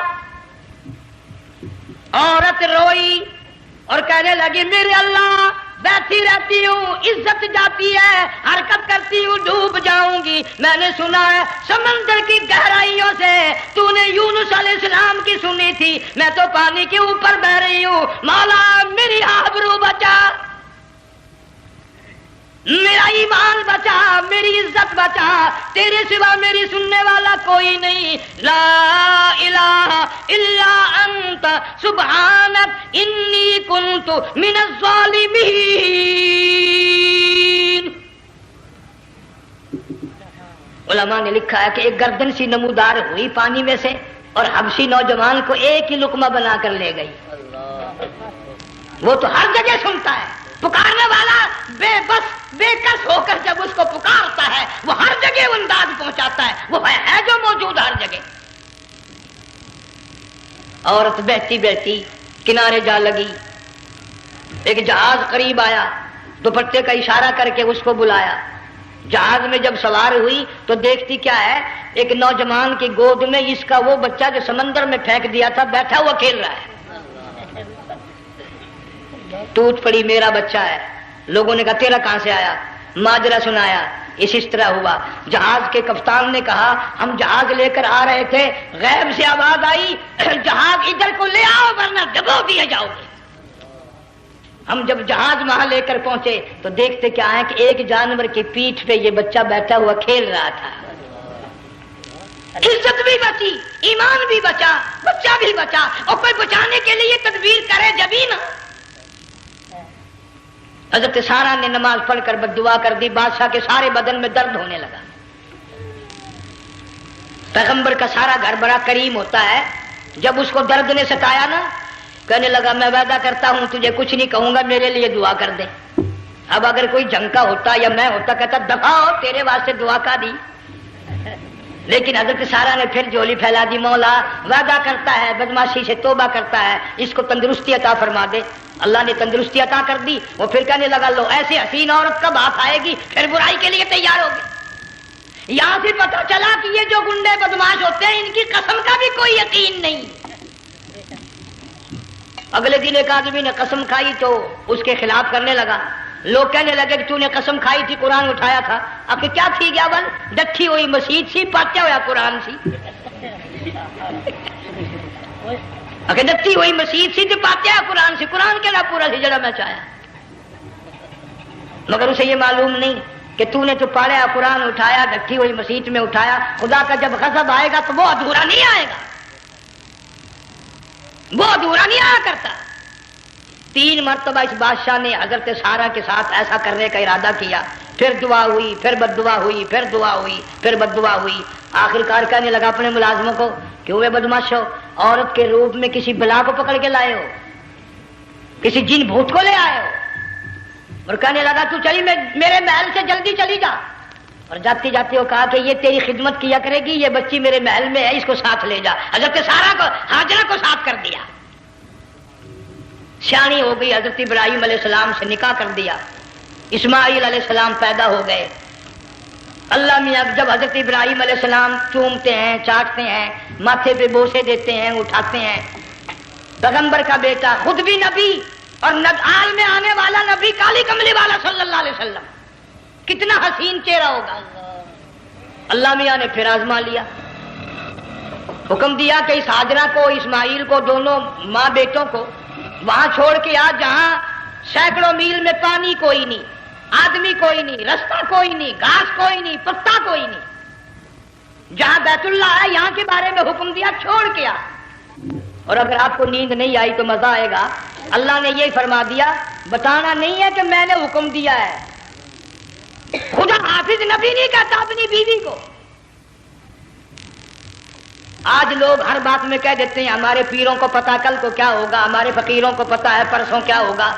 عورت روئی اور کہنے لگی میرے اللہ بیٹھی رہتی ہوں، عزت جاتی ہے، حرکت کرتی ہوں، ڈوب جاؤں گی۔ میں نے سنا ہے سمندر کی گہرائیوں سے تو نے یونس علیہ السلام کی سنی تھی، میں تو پانی کے اوپر بہ رہی ہوں، مولا میری آبرو بچا، میرا ایمان بچا، میری عزت بچا، تیرے سوا میری سننے والا کوئی نہیں، لا الہ الا انت سبحانک انی کنت من الظالمین۔ علماء نے لکھا ہے کہ ایک گردن سی نمودار ہوئی پانی میں سے اور حبشی نوجوان کو ایک ہی لقمہ بنا کر لے گئی۔ وہ تو ہر جگہ سنتا ہے، پکارنے والا بے بس بے کس ہو کر جب اس کو پکارتا ہے وہ ہر جگہ انداز پہنچاتا ہے، وہ ہے جو موجود ہر جگہ۔ عورت بہتی بہتی کنارے جا لگی، ایک جہاز قریب آیا، دوپٹے کا اشارہ کر کے اس کو بلایا۔ جہاز میں جب سوار ہوئی تو دیکھتی کیا ہے، ایک نوجوان کی گود میں اس کا وہ بچہ جو سمندر میں پھینک دیا تھا بیٹھا ہوا کھیل رہا ہے۔ ٹوٹ پڑی میرا بچہ ہے۔ لوگوں نے کہا تیرا کہاں سے آیا؟ ماجرا سنایا، اس طرح ہوا۔ جہاز کے کپتان نے کہا ہم جہاز لے کر آ رہے تھے، غیب سے آواز آئی جہاز ادھر کو لے آؤ ورنہ ڈبو دیے جاؤ گے۔ ہم جب جہاز وہاں لے کر پہنچے تو دیکھتے کیا ہے کہ ایک جانور کی پیٹھ پہ یہ بچہ بیٹھا ہوا کھیل رہا تھا۔ عزت بھی بچی، ایمان بھی بچا، بچہ بھی بچا، اور کوئی بچانے کے لیے تدبیر کرے جبھی نا۔ حضرت سارہ نے نماز پڑھ کر بد دعا کر دی، بادشاہ کے سارے بدن میں درد ہونے لگا۔ پیغمبر کا سارا گھر بڑا کریم ہوتا ہے، جب اس کو درد نے ستایا نا کہنے لگا میں وعدہ کرتا ہوں تجھے کچھ نہیں کہوں گا، میرے لیے دعا کر دے۔ اب اگر کوئی جنگ کا ہوتا یا میں ہوتا کہتا دفع ہو تیرے واسطے دعا کا دی، لیکن حضرت سارہ نے پھر جولی پھیلا دی، مولا وعدہ کرتا ہے بدماشی سے توبہ کرتا ہے، اس کو تندرستی عطا فرما دے۔ اللہ نے تندرستی عطا کر دی۔ وہ پھر کہنے لگا لو ایسے حسین عورت کب آپ آئے گی، پھر برائی کے لیے تیار ہوگی۔ یہاں سے پتہ چلا کہ یہ جو گنڈے بدماش ہوتے ہیں ان کی قسم کا بھی کوئی یقین نہیں۔ اگلے دن ایک آدمی نے قسم کھائی تو اس کے خلاف کرنے لگا۔ لوگ کہنے لگے کہ تو نے قسم کھائی تھی، قرآن اٹھایا تھا، اب کیا تھی گیا بل ڈٹھی ہوئی مسجد سی، پاٹیا ہوا قرآن سی، اگر ڈٹھی ہوئی مسجد سی تو پاٹیا قرآن سی، قرآن کے نا پورا سی جڑا میں چاہیا، مگر اسے یہ معلوم نہیں کہ تو نے تو پاڑیا قرآن اٹھایا، ڈٹھی ہوئی مسجد میں اٹھایا۔ خدا کا جب غضب آئے گا تو وہ ادھورا نہیں آئے گا، وہ ادھورا نہیں آیا کرتا۔ 3 مرتبہ اس بادشاہ نے حضرت سارہ کے ساتھ ایسا کرنے کا ارادہ کیا، پھر دعا ہوئی، پھر بد دعا ہوئی، پھر دعا ہوئی، پھر بد دعا ہوئی۔ آخر کار کہنے لگا اپنے ملازموں کو کہ ہوئے بدماش ہو، عورت کے روپ میں کسی بلا کو پکڑ کے لائے ہو، کسی جن بھوت کو لے آئے ہو، اور کہنے لگا تو چلی میرے محل سے جلدی چلی جا، اور جاتی جاتی وہ کہا کہ یہ تیری خدمت کیا کرے گی، یہ بچی میرے محل میں ہے، اس کو ساتھ لے جا۔ حضرت سارہ کو، ہاجرہ کو ساتھ کر دیا۔ سیانی ہو گئی، حضرت ابراہیم علیہ السلام سے نکاح کر دیا، اسماعیل علیہ السلام پیدا ہو گئے۔ اللہ میاں جب حضرت ابراہیم علیہ السلام چومتے ہیں، چاٹتے ہیں، ماتھے پہ بوسے دیتے ہیں، اٹھاتے ہیں، پیغمبر کا بیٹا، خود بھی نبی اور آل میں آنے والا نبی، کالی کملی والا صلی اللہ علیہ وسلم، کتنا حسین چہرہ ہوگا۔ اللہ میاں نے پھر آزما لیا، حکم دیا کہ اس ہاجرہ کو، اسماعیل کو، دونوں ماں بیٹوں کو وہاں چھوڑ کے آ جہاں سینکڑوں میل میں پانی کوئی نہیں، آدمی کوئی نہیں، رستہ کوئی نہیں، گھاس کوئی نہیں، پتا کوئی نہیں، جہاں بیت اللہ ہے یہاں کے بارے میں حکم دیا، چھوڑ کے آ۔ اور اگر آپ کو نیند نہیں آئی تو مزہ آئے گا، اللہ نے یہ فرما دیا، بتانا نہیں ہے کہ میں نے حکم دیا ہے۔ خدا حافظ نبی نہیں کہتا اپنی بیوی کو۔ آج لوگ ہر بات میں کہہ دیتے ہیں ہمارے پیروں کو پتا کل کو کیا ہوگا، ہمارے فقیروں کو پتا ہے پرسوں کیا ہوگا۔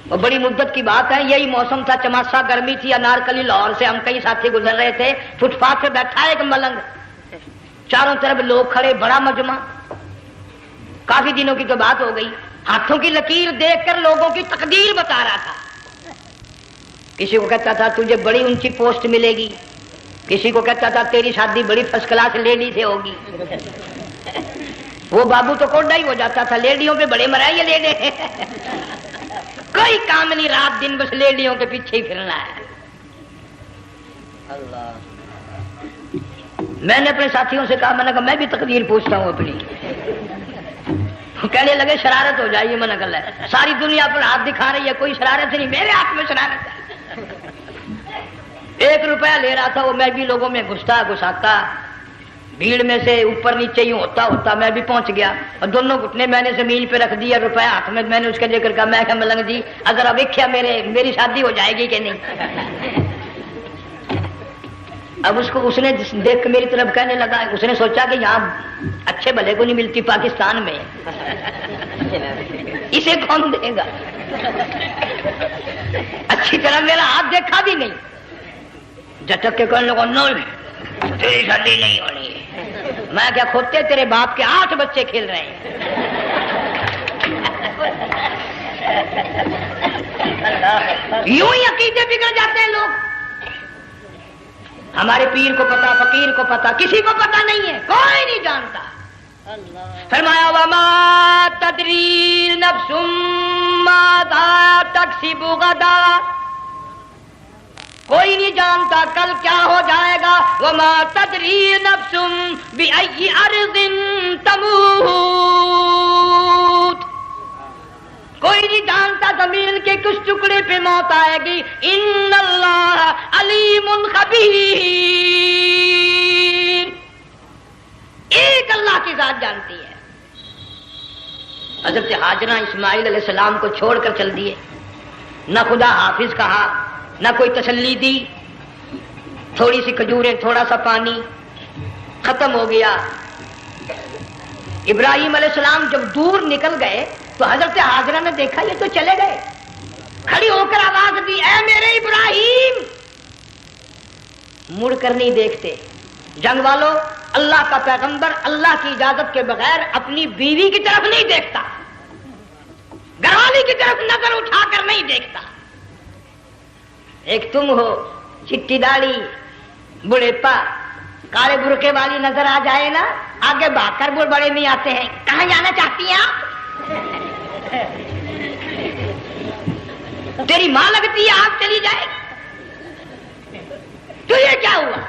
اور بڑی مدت کی بات ہے، یہی موسم تھا، چماسا گرمی تھی، انارکلی لاہور سے ہم کئی ساتھی گزر رہے تھے، فٹ پاتھ پہ بیٹھا ایک ملنگ، چاروں طرف لوگ کھڑے، بڑا مجمع، کافی دنوں کی تو بات ہو گئی، ہاتھوں کی لکیر دیکھ کر لوگوں کی تقدیر بتا رہا تھا۔ کسی کو کہتا تھا تجھے بڑی اونچی پوسٹ ملے گی، کسی کو کہتا تھا تیری شادی بڑی فرسٹ کلاس لیڈی سے ہوگی۔ وہ بابو تو کوڈا ہی ہو جاتا تھا، لیڈیوں پہ بڑے مرائے یہ لیڈے، کوئی کام نہیں، رات دن بس لیڈیوں کے پیچھے ہی پھرنا ہے۔ اللہ، میں نے اپنے ساتھیوں سے کہا، میں نے کہا میں بھی تقدیر پوچھتا ہوں اپنی۔ کہنے لگے شرارت ہو جائے گی، میں نے کہا ساری دنیا پر ہاتھ دکھا رہی ہے، کوئی شرارت نہیں، میرے ہاتھ میں شرارت ہے۔ 1 روپیہ لے رہا تھا وہ، میں بھی لوگوں میں گھستا بھیڑ میں سے اوپر نیچے ہی ہوتا ہوتا میں بھی پہنچ گیا، اور دونوں گھٹنے میں نے زمین پہ رکھ دیا، روپیہ ہاتھ میں، میں نے اس کے لے کر کہا، میں کہا ملنگ جی اگر اب دیکھا میری شادی ہو جائے گی کہ نہیں۔ اب اس نے دیکھ کے میری طرف کہنے لگا، اس نے سوچا کہ یہاں اچھے بھلے کو نہیں ملتی پاکستان میں، اسے کون دے گا؟ اچھی طرح میرا ہاتھ دیکھا بھی نہیں، جھٹک کے کہنے لگا نہیں تیری شادی نہیں ہونی ہے۔ میں کیا کھوتے تیرے باپ کے 8 بچے کھیل رہے ہیں۔ یوں ہی عقیدے بگڑ جاتے ہیں لوگ۔ ہمارے پیر کو پتا، فقیر کو پتا، کسی کو پتا نہیں ہے، کوئی نہیں جانتا۔ فرمایا وما تدری نفس ماذا تکسب غدا، کوئی نہیں جانتا کل کیا ہو جائے گا۔ وما تدری نفس بأی ارض تموت، کوئی نہیں جانتا زمین کے کس ٹکڑے پہ موت آئے گی۔ ان اللہ علیم خبیر، ایک اللہ کی ذات جانتی ہے۔ حضرت ہاجرہ اسماعیل علیہ السلام کو چھوڑ کر چل دیے، نہ خدا حافظ کہا، نہ کوئی تسلی دی، تھوڑی سی کھجوریں، تھوڑا سا پانی، ختم ہو گیا۔ ابراہیم علیہ السلام جب دور نکل گئے تو حضرت ہاجرہ نے دیکھا یہ تو چلے گئے، کھڑی ہو کر آواز دی، اے میرے ابراہیم۔ مڑ کر نہیں دیکھتے۔ جنگ والوں، اللہ کا پیغمبر اللہ کی اجازت کے بغیر اپنی بیوی کی طرف نہیں دیکھتا، گھر والی کی طرف نظر اٹھا کر نہیں دیکھتا۔ ایک تم ہو، چٹی داڑھی، بڑھیپا، کالے برقعے والی نظر آ جائے نا، آگے بھاگ کر بڑے نہیں آتے ہیں، کہاں جانا چاہتی ہیں آپ؟ تیری ماں لگتی ہے آپ چلی جائے، تو یہ کیا ہوا؟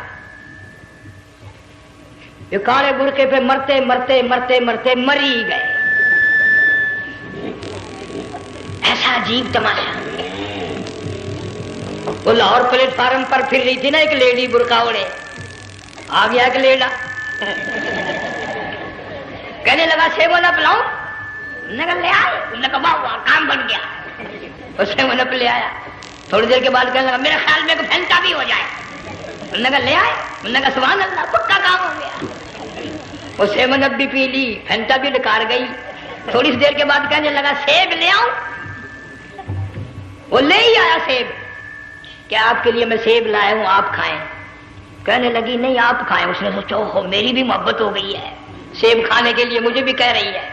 یہ کالے برقعے پہ مرتے مرتے مرتے مرتے مر ہی گئے۔ ایسا عجیب تماشا۔ وہ لاہور پلیٹ فارم پر پھر رہی تھی نا ایک لیڈی برقع اوڑے، آ گیا ایک لیڈا، کہنے لگا سیب والا پلاؤ، نے کہا لے آئے، نے کہا واہ کام بن گیا، اسے وہ نپ لے آیا۔ تھوڑی دیر کے بعد کہنے لگا میرے خیال میں پھینٹا بھی ہو جائے، نے کہا لے آئے، نے کہا سبحان اللہ پکا کام ہو گیا۔ اسے منت بھی پی لی، پھینٹا بھی ڈکار گئی۔ تھوڑی سی دیر کے بعد کہنے لگا سیب لے آؤں، وہ لے ہی آیا سیب، کہ آپ کے لیے میں سیب لایا ہوں آپ کھائیں۔ کہنے لگی نہیں آپ کھائیں۔ اس نے سوچا ہو میری بھی محبت ہو گئی ہے، سیب کھانے کے لیے مجھے بھی کہہ رہی ہے۔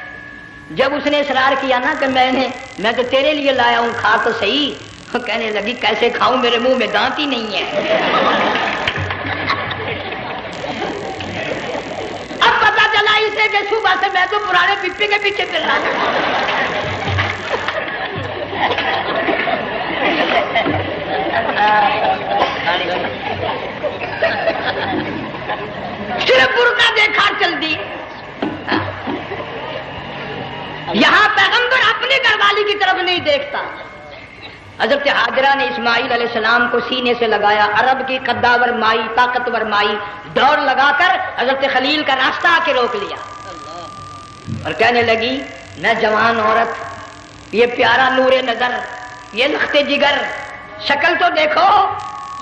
جب اس نے اصرار کیا نا کہ میں تو تیرے لیے لایا ہوں، کھا تو صحیح، کہنے لگی کیسے کھاؤں، میرے منہ میں دانت ہی نہیں ہے۔ اب پتا چلا اسے کہ صبح سے میں تو پرانے پپی کے پیچھے پھر رہا تھا۔ صرف برقع دیکھا چل دی۔ یہاں پیغمبر اپنے گھر والی کی طرف نہیں دیکھتا۔ حضرت ہاجرہ نے اسماعیل علیہ السلام کو سینے سے لگایا، عرب کی قداور مائی، طاقتور مائی، دوڑ لگا کر حضرت خلیل کا راستہ آ کے روک لیا اور کہنے لگی میں جوان عورت، یہ پیارا نور نظر، یہ لخت جگر، شکل تو دیکھو،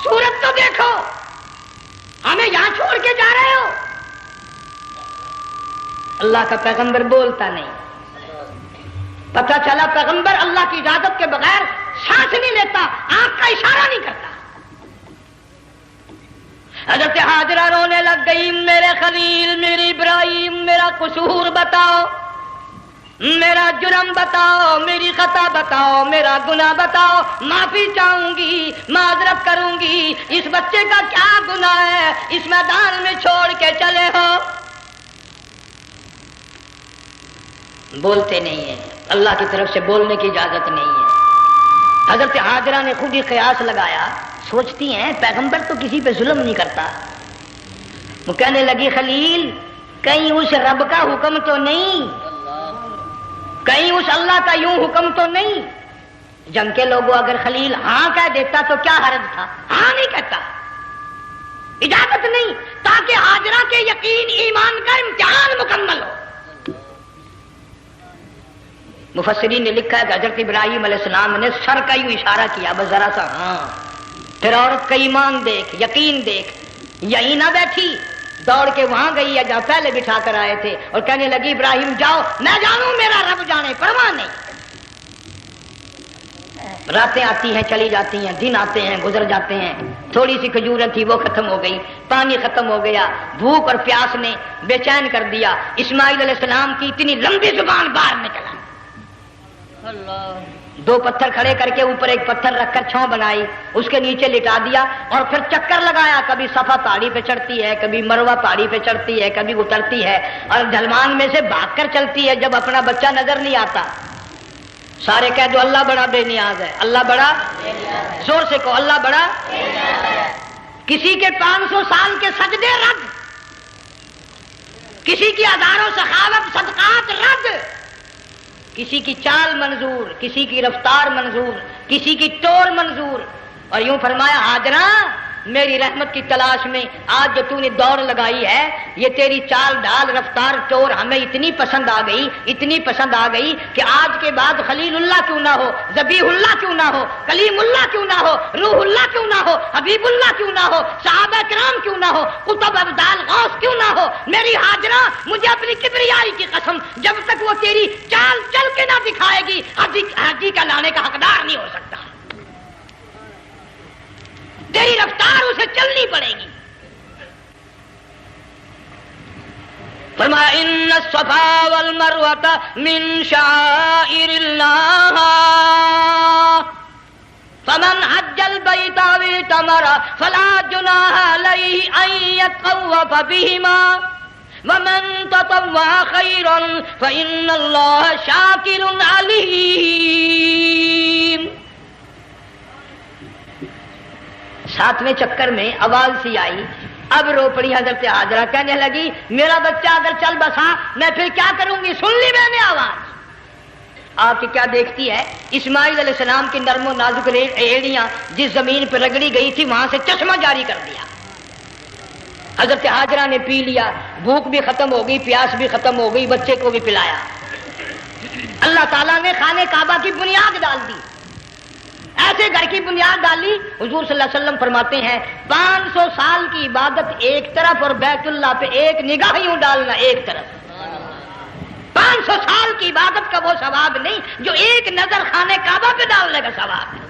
صورت تو دیکھو، ہمیں یہاں چھوڑ کے جا رہے ہو؟ اللہ کا پیغمبر بولتا نہیں۔ پتہ چلا پیغمبر اللہ کی اجازت کے بغیر سانس نہیں لیتا، آنکھ کا اشارہ نہیں کرتا۔ حضرت ہاجرہ رونے لگ گئی، میرے خلیل، میری ابراہیم، میرا قصور بتاؤ، میرا جرم بتاؤ، میری خطا بتاؤ، میرا گناہ بتاؤ، معافی چاہوں گی، معذرت کروں گی، اس بچے کا کیا گناہ ہے اس میدان میں چھوڑ کے چلے ہو؟ بولتے نہیں ہیں، اللہ کی طرف سے بولنے کی اجازت نہیں ہے۔ حضرت ہاجرہ نے خود ہی قیاس لگایا، سوچتی ہیں پیغمبر تو کسی پہ ظلم نہیں کرتا۔ وہ کہنے لگی خلیل، کہیں اس رب کا حکم تو نہیں، کہیں اس اللہ کا یوں حکم تو نہیں؟ جنگ کے لوگوں اگر خلیل ہاں کہہ دیتا تو کیا حرج تھا؟ ہاں نہیں کہتا، اجازت نہیں، تاکہ ہاجرہ کے یقین ایمان کا امتحان مکمل ہو۔ مفسرین نے لکھا ہے کہ حضرت ابراہیم علیہ السلام نے سر کا یوں اشارہ کیا، بس ذرا سا ہاں، پھر عورت کا ایمان دیکھ، یقین دیکھ، یہی نہ بیٹھی، دوڑ کے وہاں گئی یا جہاں پہلے بٹھا کر آئے تھے اور کہنے لگی ابراہیم جاؤ، میں جانوں میرا رب جانے، پرواہ نہیں۔ راتیں آتی ہیں چلی جاتی ہیں، دن آتے ہیں گزر جاتے ہیں، تھوڑی سی کھجوریں تھی وہ ختم ہو گئی، پانی ختم ہو گیا، بھوک اور پیاس نے بے چین کر دیا۔ اسماعیل علیہ السلام کی اتنی لمبی زبان باہر نکلا، دو پتھر کھڑے کر کے اوپر ایک پتھر رکھ کر چھاؤں بنائی، اس کے نیچے لٹا دیا اور پھر چکر لگایا، کبھی صفا پہاڑی پہ چڑھتی ہے، کبھی مروہ پہاڑی پہ چڑھتی ہے، کبھی اترتی ہے اور ڈھلوان میں سے بھاگ کر چلتی ہے جب اپنا بچہ نظر نہیں آتا۔ سارے کہہ دو اللہ بڑا بے نیاز ہے، اللہ بڑا، زور سے کہو اللہ بڑا۔ کسی کے 500 سال کے سجدے رد، کسی کی ہزاروں سخاوت صدقات رد، کسی کی چال منظور، کسی کی رفتار منظور، کسی کی ٹور منظور، اور یوں فرمایا ہاجرہ میری رحمت کی تلاش میں آج جو تو نے دوڑ لگائی ہے، یہ تیری چال ڈال رفتار ٹور ہمیں اتنی پسند آ گئی، اتنی پسند آ گئی کہ آج کے بعد خلیل اللہ کیوں نہ ہو، ذبیح اللہ کیوں نہ ہو، کلیم اللہ کیوں نہ ہو، روح اللہ کیوں نہ ہو، حبیب اللہ کیوں نہ ہو، صحابہ کرام کیوں نہ ہو، قطب ابدال غوث کیوں نہ ہو، میری ہاجرہ مجھے اپنی کبریائی کی قسم جب تک وہ تیری چال چل کے نہ دکھائے گی حاجی کا لانے کا حقدار نہیں ہو سکتا، تیری رفتار اسے چلنی پڑے گی۔ فرمایا ان الصفا والمروہ من شعائر اللہ فمن حج البیت او اعتمر فلا جناح علیہ ان یطوف بہما ومن تطوع خیرا فإن اللہ شاکر علیم۔ ساتویں چکر میں آواز سی آئی، اب رو پڑی حضرت ہاجرہ، کہنے لگی میرا بچہ اگر چل بسا میں پھر کیا کروں گی؟ سن لی میں نے آواز۔ آپ کی کیا دیکھتی ہے؟ اسماعیل علیہ السلام کی نرم و نازک ایڑیاں جس زمین پہ رگڑی گئی تھی وہاں سے چشمہ جاری کر دیا۔ حضرت ہاجرہ نے پی لیا، بھوک بھی ختم ہو گئی، پیاس بھی ختم ہو گئی، بچے کو بھی پلایا۔ اللہ تعالیٰ نے خانہ کعبہ کی بنیاد ڈال دی، ایسے گھر کی بنیاد ڈالی۔ حضور صلی اللہ علیہ وسلم فرماتے ہیں 500 سال کی عبادت ایک طرف اور بیت اللہ پہ ایک نگاہ یوں ڈالنا ایک طرف، 500 سال کی عبادت کا وہ ثواب نہیں جو ایک نظر خانہ کعبہ پہ ڈالنے کا ثواب ہے۔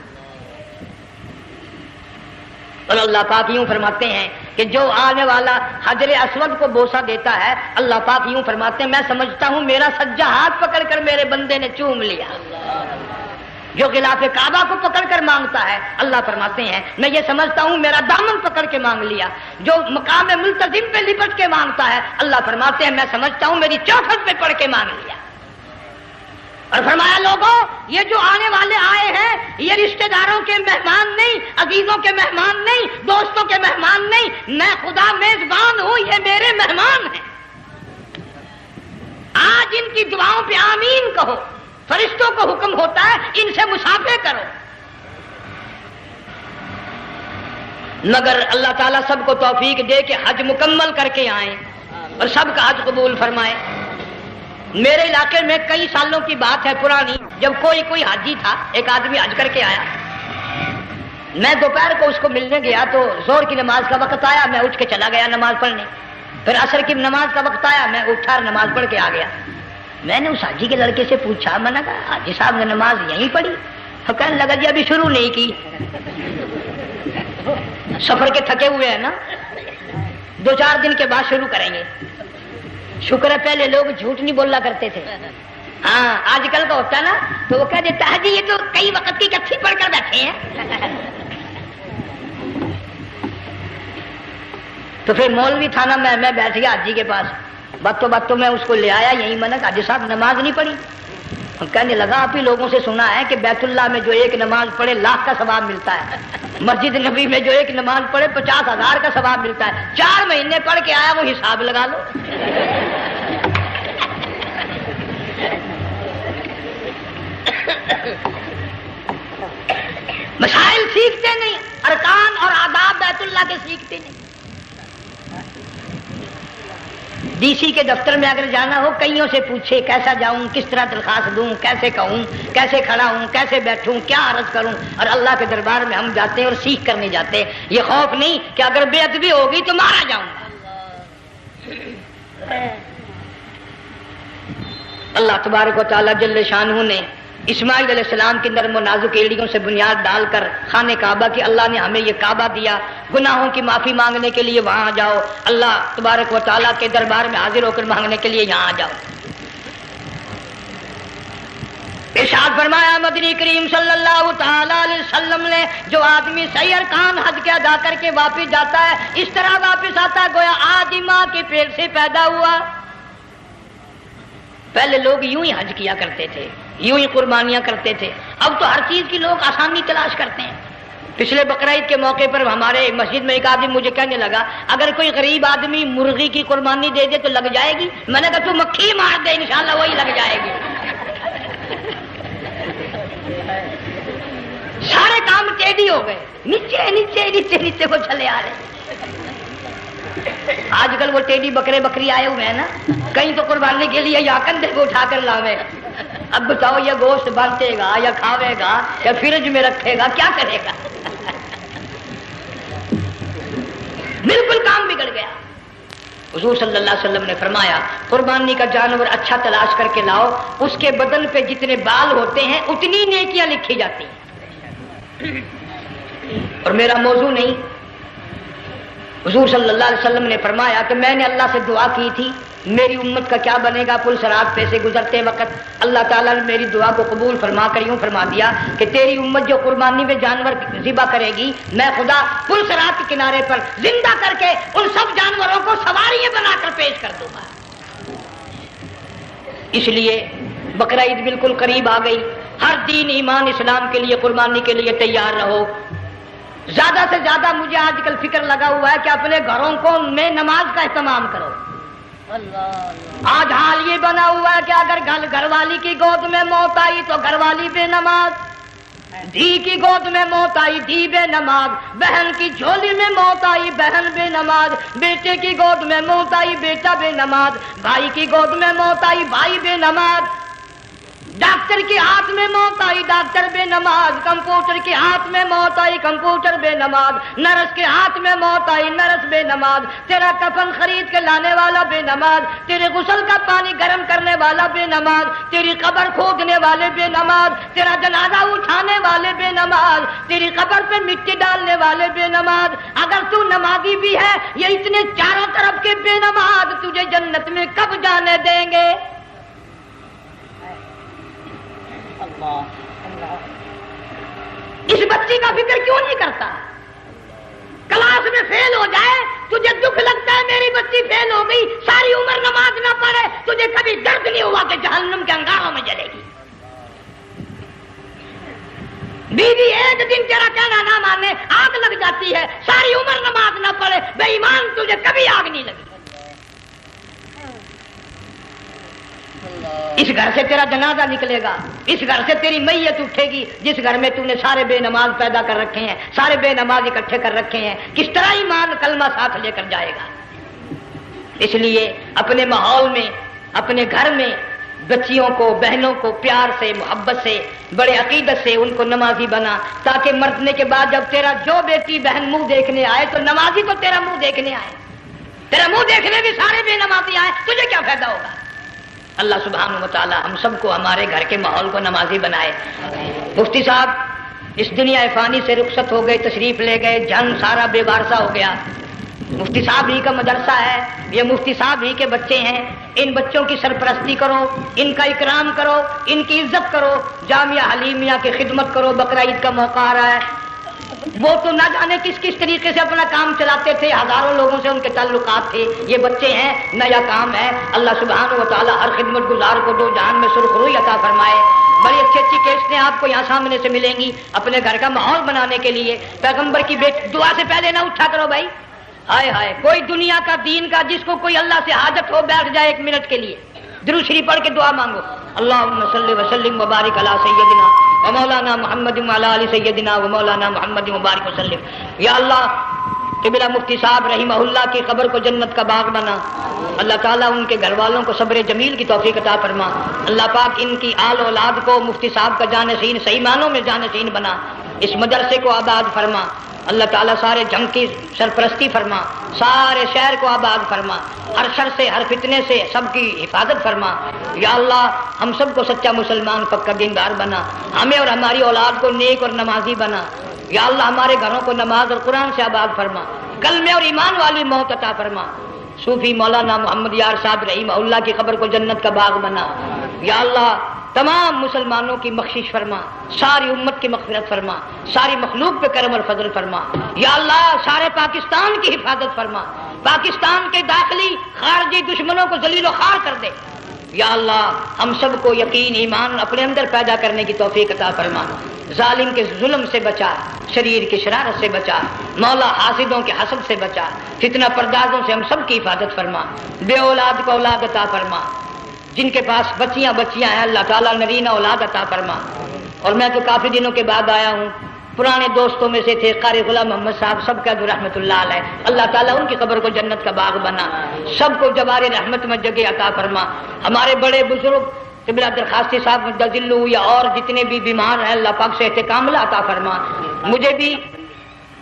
اور اللہ پاک یوں فرماتے ہیں کہ جو آنے والا حجر اسود کو بوسہ دیتا ہے اللہ پاک یوں فرماتے ہیں میں سمجھتا ہوں میرا سجا ہاتھ پکڑ کر میرے بندے نے چوم لیا. جو غلاف کعبہ کو پکڑ کر مانگتا ہے اللہ فرماتے ہیں میں یہ سمجھتا ہوں میرا دامن پکڑ کے مانگ لیا. جو مقام ملتزم پہ لپٹ کے مانگتا ہے اللہ فرماتے ہیں میں سمجھتا ہوں میری چوکھٹ پہ پڑھ کے مانگ لیا. اور فرمایا لوگوں یہ جو آنے والے آئے ہیں یہ رشتہ داروں کے مہمان نہیں, عزیزوں کے مہمان نہیں, دوستوں کے مہمان نہیں, میں خدا میزبان ہوں, یہ میرے مہمان ہیں. آج ان کی دعاؤں پہ آمین کہو. فرشتوں کو حکم ہوتا ہے ان سے مصافحہ کرو. مگر اللہ تعالیٰ سب کو توفیق دے کہ حج مکمل کر کے آئیں اور سب کا حج قبول فرمائے. میرے علاقے میں کئی سالوں کی بات ہے پرانی, جب کوئی حاجی تھا, ایک آدمی حج کر کے آیا. میں دوپہر کو اس کو ملنے گیا تو زور کی نماز کا وقت آیا, میں اٹھ کے چلا گیا نماز پڑھنے. پھر عصر کی نماز کا وقت آیا, میں اٹھا اور نماز پڑھ کے آ گیا. میں نے اس حاجی کے لڑکے سے پوچھا, میں نے کہا حاجی صاحب نے نماز یہیں پڑھی؟ تو کہنے لگا جی ابھی شروع نہیں کی, سفر کے تھکے ہوئے ہیں نا, 2-4 دن کے بعد شروع کریں گے. شکر ہے پہلے لوگ جھوٹ نہیں بولنا کرتے تھے. ہاں آج کل کا ہوتا ہے نا تو وہ کہہ دیتا ہے جی یہ تو کئی وقت کی کچھی پڑھ کر بیٹھے ہیں. تو پھر مولوی تھا نا, میں بیٹھ گیا حاجی کے پاس, باتوں میں اس کو لے آیا یہی. میں نے کہا حاجی صاحب نماز نہیں پڑھی؟ کہنے لگا آپ ہی لوگوں سے سنا ہے کہ بیت اللہ میں جو ایک نماز پڑھے 1,00,000 کا ثواب ملتا ہے, مسجد نبی میں جو ایک نماز پڑھے 50,000 کا ثواب ملتا ہے. 4 مہینے پڑھ کے آیا, وہ حساب لگا لو. مسائل سیکھتے نہیں, ارکان اور آداب بیت اللہ کے سیکھتے نہیں. ڈی سی کے دفتر میں اگر جانا ہو کئیوں سے پوچھے کیسا جاؤں, کس طرح درخواست دوں, کیسے کہوں, کیسے کھڑا ہوں, کیسے بیٹھوں, کیا عرض کروں. اور اللہ کے دربار میں ہم جاتے ہیں اور سیکھ کرنے جاتے ہیں. یہ خوف نہیں کہ اگر بے ادبی ہوگی تو مارا جاؤں گا. اللہ تبارک و تعالیٰ جل شانہ نے اسماعیل علیہ السلام کی نرم و نازک ایڑیوں سے بنیاد ڈال کر خانہ کعبہ کی, اللہ نے ہمیں یہ کعبہ دیا, گناہوں کی معافی مانگنے کے لیے وہاں جاؤ, اللہ تبارک و تعالیٰ کے دربار میں حاضر ہو کر مانگنے کے لیے یہاں جاؤ. ارشاد فرمایا مدنی کریم صلی اللہ تعالی علیہ وسلم نے جو آدمی صحیح ارکان حج کے ادا کر کے واپس جاتا ہے اس طرح واپس آتا ہے گویا آدھی ماں کے پیٹ سے پیدا ہوا. پہلے لوگ یوں ہی حج کیا کرتے تھے, یوں ہی قربانیاں کرتے تھے. اب تو ہر چیز کی لوگ آسانی تلاش کرتے ہیں. پچھلے بقرعید کے موقع پر ہمارے مسجد میں ایک آدمی مجھے کہنے لگا اگر کوئی غریب آدمی مرغی کی قربانی دے دے تو لگ جائے گی. میں نے کہا تو مکھی مار دے انشاءاللہ وہی لگ جائے گی. سارے کام ٹیڑھی ہو گئے, نیچے نیچے نیچے نیچے کو چلے آ رہے. آج کل وہ ٹیڑھی بکرے بکری آئے ہوئے ہیں نا, کہیں تو قربانی کے لیے یا کندھے کو اٹھا کر لاوے. اب بتاؤ یہ گوشت بانٹے گا یا کھاوے گا یا فریج میں رکھے گا, کیا کرے گا؟ بالکل کام بگڑ گیا. حضور صلی اللہ علیہ وسلم نے فرمایا قربانی کا جانور اچھا تلاش کر کے لاؤ, اس کے بدن پہ جتنے بال ہوتے ہیں اتنی نیکیاں لکھی جاتی ہیں. اور میرا موضوع نہیں, حضور صلی اللہ علیہ وسلم نے فرمایا کہ میں نے اللہ سے دعا کی تھی میری امت کا کیا بنے گا. پل صراط پہ سے گزرتے وقت اللہ تعالیٰ نے میری دعا کو قبول فرما کر یوں فرما دیا کہ تیری امت جو قربانی میں جانور ذبح کرے گی میں خدا پل صراط کے کنارے پر زندہ کر کے ان سب جانوروں کو سواریاں بنا کر پیش کر دوں گا. اس لیے بقرعید بالکل قریب آ گئی. ہر دین ایمان اسلام کے لیے قربانی کے لیے تیار رہو. زیادہ سے زیادہ مجھے آج کل فکر لگا ہوا ہے کہ اپنے گھروں کو میں نماز کا اہتمام کرو. آج حال یہ بنا ہوا ہے کہ اگر گھر والی کی گود میں موت آئی تو گھر والی بے نماز, دھی کی گود میں موت آئی دھی بے نماز, بہن کی جھولی میں موت آئی بہن بے نماز, بیٹے کی گود میں موت آئی بیٹا بے نماز, بھائی کی گود میں موت آئی بھائی بے نماز. ڈاکٹر کے ہاتھ میں موت آئی، ڈاکٹر بے نماز، کمپیوٹر کے ہاتھ میں موت آئی، کمپیوٹر بے نماز، نرس کے ہاتھ میں موت آئی، نرس بے نماز، تیرا کفن خرید کے لانے والا بے نماز، تیرے غسل کا پانی گرم کرنے والا بے نماز، تیری قبر کھودنے والے بے نماز، تیرا جنازہ اٹھانے والے بے نماز، تیری قبر پہ مٹی ڈالنے والے بے نماز۔ اگر تو نمازی بھی ہے، یہ اتنے چاروں طرف کے بے نماز تجھے جنت میں کب جانے دیں گے؟ اس بچی کا فکر کیوں نہیں کرتا؟ کلاس میں فیل ہو جائے تجھے دکھ لگتا ہے میری بچی فیل ہو گئی، ساری عمر نماز نہ پڑھے تجھے کبھی درد نہیں ہوا کہ جہنم کے انگاروں میں جلے گی؟ بیوی ایک دن تیرا کہنا نہ مانے آگ لگ جاتی ہے، ساری عمر نماز نہ پڑھے بے ایمان تجھے کبھی آگ نہیں لگی۔ اس گھر سے تیرا جنازہ نکلے گا، اس گھر سے تیری میت اٹھے گی جس گھر میں تو نے سارے بے نماز پیدا کر رکھے ہیں، سارے بے نماز اکٹھے کر رکھے ہیں، کس طرح ایمان کلمہ ساتھ لے کر جائے گا؟ اس لیے اپنے ماحول میں، اپنے گھر میں بچیوں کو، بہنوں کو پیار سے، محبت سے، بڑے عقیدت سے ان کو نمازی بنا، تاکہ مرنے کے بعد جب تیرا جو بیٹی بہن منہ دیکھنے آئے تو نمازی تو تیرا منہ دیکھنے آئے، تیرا منہ دیکھنے بھی سارے بے نمازی آئے، تجھے کیا فائدہ ہوگا؟ اللہ سبحانہ و تعالی ہم سب کو ہمارے گھر کے ماحول کو نمازی بنائے۔ مفتی صاحب اس دنیا فانی سے رخصت ہو گئے، تشریف لے گئے، جن سارا بے وارثہ ہو گیا۔ مفتی صاحب ہی کا مدرسہ ہے، یہ مفتی صاحب ہی کے بچے ہیں، ان بچوں کی سرپرستی کرو، ان کا اکرام کرو، ان کی عزت کرو، جامعہ حلیمیہ کی خدمت کرو۔ بقرہ عید کا موقع آ رہا ہے، وہ تو نہ جانے کس طریقے سے اپنا کام چلاتے تھے، ہزاروں لوگوں سے ان کے تعلقات تھے، یہ بچے ہیں، نیا کام ہے۔ اللہ سبحانہ و تعالی ہر خدمت گزار کو دو جہان میں سرخ روئی عطا فرمائے۔ بڑی اچھی اچھی کیسٹیں آپ کو یہاں سامنے سے ملیں گی اپنے گھر کا ماحول بنانے کے لیے۔ پیغمبر کی دعا سے پہلے نہ اٹھا کرو بھائی، ہائے ہائے، کوئی دنیا کا دین کا جس کو کوئی اللہ سے حاجت ہو بیٹھ جائے ایک منٹ کے لیے، درود شریف پڑھ کے دعا مانگو، اللہم صلی وسلم وبارک علی سیدنا و مولانا محمد وعلی آل سیدنا و مولانا محمد مبارک وسلم۔ یا اللہ قبلہ مفتی صاحب رحمہ اللہ کی قبر کو جنت کا باغ بنا، اللہ تعالیٰ ان کے گھر والوں کو صبر جمیل کی توفیق عطا فرما، اللہ پاک ان کی آل اولاد کو مفتی صاحب کا جانشین صحیح معنوں میں جانشین بنا، اس مدرسے کو آباد فرما، اللہ تعالیٰ سارے جنگ کی سرپرستی فرما، سارے شہر کو آباد فرما، ہر شر سے ہر فتنے سے سب کی حفاظت فرما۔ یا اللہ ہم سب کو سچا مسلمان پکا دیندار بنا، ہمیں اور ہماری اولاد کو نیک اور نمازی بنا۔ یا اللہ ہمارے گھروں کو نماز اور قرآن سے آباد فرما، کلمے اور ایمان والی موت عطا فرما۔ صوفی مولانا محمد یار صاحب رحمہ اللہ کی قبر کو جنت کا باغ بنا۔ یا اللہ تمام مسلمانوں کی بخشش فرما، ساری امت کی مغفرت فرما، ساری مخلوق پہ کرم اور فضل فرما۔ یا اللہ سارے پاکستان کی حفاظت فرما، پاکستان کے داخلی خارجی دشمنوں کو ذلیل و خوار کر دے۔ یا اللہ ہم سب کو یقین ایمان اپنے اندر پیدا کرنے کی توفیق عطا فرما، ظالم کے ظلم سے بچا، شریر کی شرارت سے بچا، مولا حاسدوں کے حسد سے بچا، فتنہ پردازوں سے ہم سب کی حفاظت فرما، بے اولاد کو اولاد عطا فرما، جن کے پاس بچیاں ہیں اللہ تعالیٰ نرینہ اولاد عطا فرما۔ اور میں تو کافی دنوں کے بعد آیا ہوں، پرانے دوستوں میں سے تھے قاری غلام محمد صاحب، سب کا رحمت اللہ علیہ، اللہ تعالیٰ ان کی قبر کو جنت کا باغ بنا، سب کو جوار رحمت میں جگہ عطا فرما۔ ہمارے بڑے بزرگ قبلہ درخواستی صاحب مدذلو یا اور جتنے بھی بیمار ہیں اللہ پاک صحت کاملہ عطا فرما، مجھے بھی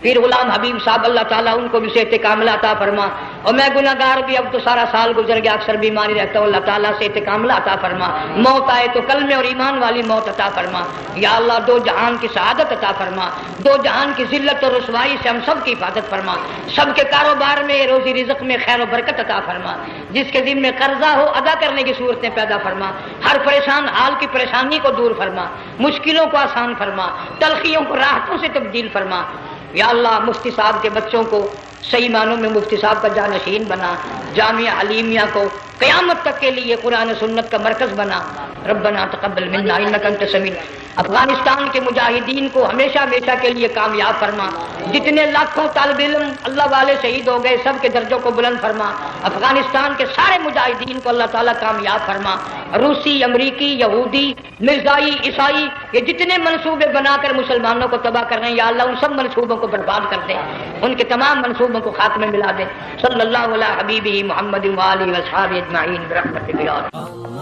پیر غلام حبیب صاحب اللہ تعالیٰ ان کو بھی صحت کاملہ عطا فرما، اور میں گناہ گار بھی اب تو سارا سال گزر گیا، اکثر بیماری رہتا ہوں، اللہ تعالیٰ صحت کاملہ عطا فرما، موت آئے تو کلمے اور ایمان والی موت عطا فرما۔ یا اللہ دو جہان کی سعادت عطا فرما، دو جہان کی ذلت اور رسوائی سے ہم سب کی حفاظت فرما، سب کے کاروبار میں روزی رزق میں خیر و برکت عطا فرما، جس کے ذمہ قرضہ ہو ادا کرنے کی صورتیں پیدا فرما، ہر پریشان حال کی پریشانی کو دور فرما، مشکلوں کو آسان فرما، تلخیوں کو راحتوں سے تبدیل فرما۔ یا اللہ مفتی صاحب کے بچوں کو صحیح معنوں میں مفتی صاحب کا جانشین بنا، جامعہ حلیمیہ کو قیامت تک کے لیے قرآن سنت کا مرکز بنا۔ ربنا تقبل منا انک انت السمیع۔ افغانستان کے مجاہدین کو ہمیشہ ہمیشہ کے لیے کامیاب فرما، جتنے لاکھوں طالب علم اللہ والے شہید ہو گئے سب کے درجوں کو بلند فرما، افغانستان کے سارے مجاہدین کو اللہ تعالیٰ کامیاب فرما، روسی، امریکی، یہودی، مرزائی، عیسائی، یہ جتنے منصوبے بنا کر مسلمانوں کو تباہ کر رہے ہیں یا اللہ ان سب منصوبوں کو برباد کر دے، ان کے تمام منصوبوں کو خاک میں ملا دے۔ صلی اللہ علیہ حبیبہ محمد وآلہ وصحبہ اجمعین برحمتک یا اللہ۔